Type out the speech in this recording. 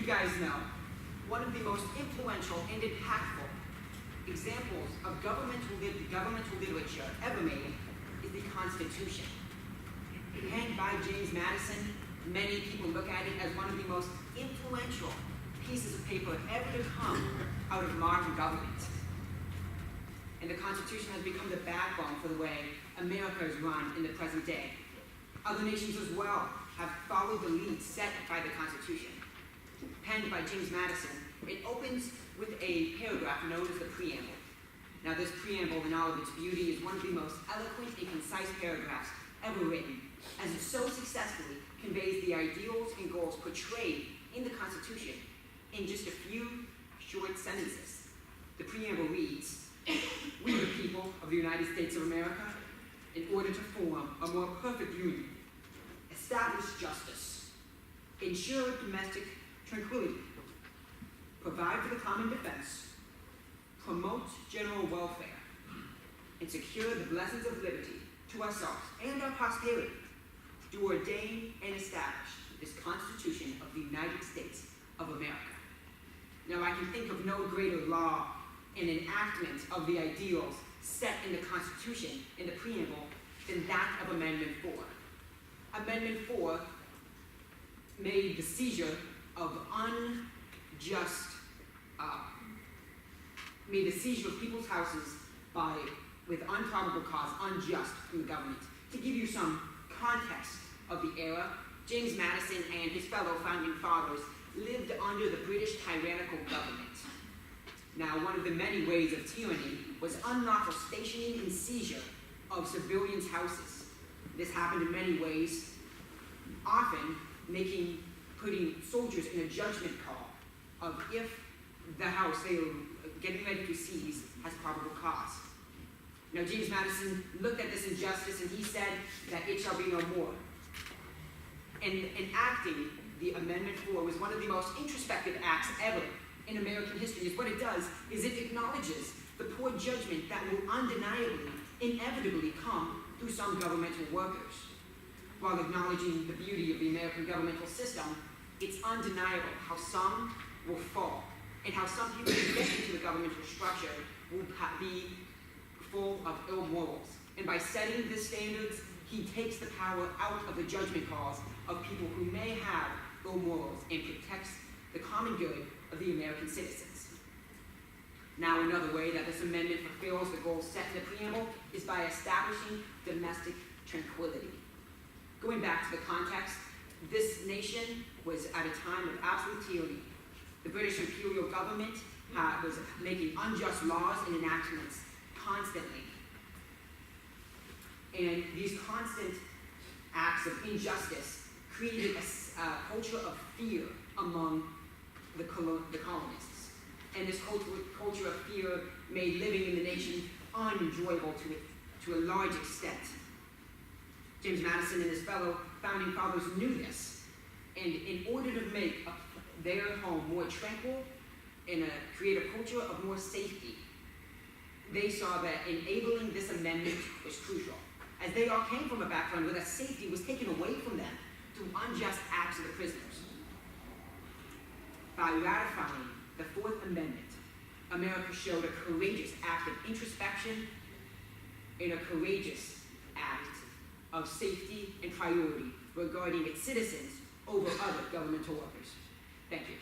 guys know, one of the most influential and impactful examples of governmental literature ever made is the Constitution. Penned by James Madison, many people look at it as one of the most influential pieces of paper ever to come out of modern government. And the Constitution has become the backbone for the way America is run in the present day. Other nations as well have followed the lead set by the Constitution. Penned by James Madison, it opens with a paragraph known as the preamble. Now this preamble, in all of its beauty, is one of the most eloquent and concise paragraphs ever written, as it so successfully conveys the ideals and goals portrayed in the Constitution in just a few short sentences. The preamble reads, "We, the people of the United States of America, in order to form a more perfect union, establish justice, ensure domestic tranquility, provide for the common defense, promote general welfare, and secure the blessings of liberty to ourselves and our posterity, do ordain and establish this Constitution of the United States of America." Now, I can think of no greater law and enactment of the ideals set in the Constitution in the preamble than that of Amendment 4. Amendment 4 made the seizure of people's houses with unprobable cause unjust from the government. To give you some context of the era, James Madison and his fellow founding fathers lived under the British tyrannical government. Now, one of the many ways of tyranny was unlawful stationing and seizure of civilians' houses. This happened in many ways, often putting soldiers in a judgment call of if the house they were getting ready to seize has probable cause. Now, James Madison looked at this injustice and he said that it shall be no more. And enacting the Amendment 4 was one of the most introspective acts ever in American history. What it does is it acknowledges the poor judgment that will undeniably, inevitably come through some governmental workers. While acknowledging the beauty of the American governmental system, it's undeniable how some will fall and how some people who get into the governmental structure will be full of ill morals. And by setting the standards, he takes the power out of the judgment calls of people who may have ill morals and protects the common good of the American citizens. Now, another way that this amendment fulfills the goals set in the preamble is by establishing domestic tranquility. Going back to the context, this nation was at a time of absolute tyranny. The British imperial government was making unjust laws and enactments constantly. And these constant acts of injustice created a culture of fear among the colonists. And this culture of fear made living in the nation unenjoyable to a large extent. James Madison and his fellow founding fathers knew this. And in order to make their home more tranquil and create a culture of more safety, they saw that enabling this amendment was crucial, as they all came from a background where that safety was taken away from them through unjust acts of the prisoners. By ratifying the Fourth Amendment, America showed a courageous act of introspection and a courageous act of safety and priority regarding its citizens over other governmental workers. Thank you.